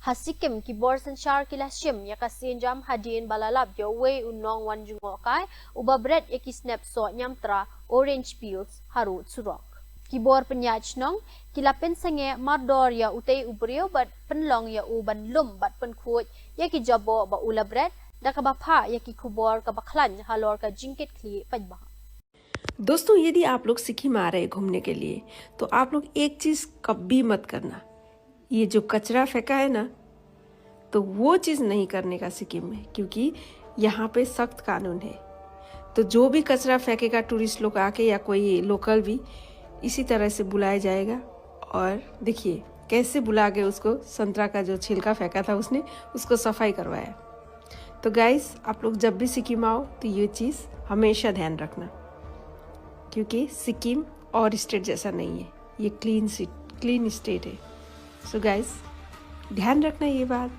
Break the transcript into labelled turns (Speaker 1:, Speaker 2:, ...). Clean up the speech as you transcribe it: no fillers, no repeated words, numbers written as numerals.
Speaker 1: ha Sikkim ki borsan shar kilashim ya kasinjam hadin balalab yo way Nongwan Jngohkai ubabret ya ki snapshot nyamtra orange peels harut surok. Kibor penyaj nong kilapen sange mardor ya utay ubrio bat penlong ya uban lum bat penkhut ya ki Jaboh ba ulabret da kabapha ya ki khubor ka bakhlan halor का zincate खली पजबा।
Speaker 2: दोस्तों, यदि आप लोग सिक्किम आ रहे हैं घूमने के लिए तो आप लोग एक चीज़ कभी मत करना, ये जो कचरा फेंका है ना, तो वो चीज़ नहीं करने का सिक्किम में, क्योंकि यहाँ पे सख्त कानून है। तो जो भी कचरा फेंकेगा टूरिस्ट लोग आके या कोई लोकल भी, इसी तरह से बुलाया जाएगा। और देखिए कैसे बुला के उसको संतरा का जो छिलका फेंका था उसने उसको सफाई करवाया। तो गाइस, आप लोग जब भी सिक्किम आओ तो ये चीज़ हमेशा ध्यान रखना, क्योंकि सिक्किम और स्टेट जैसा नहीं है, ये क्लीन स्टेट है। सो गाइस, ध्यान रखना ये बात।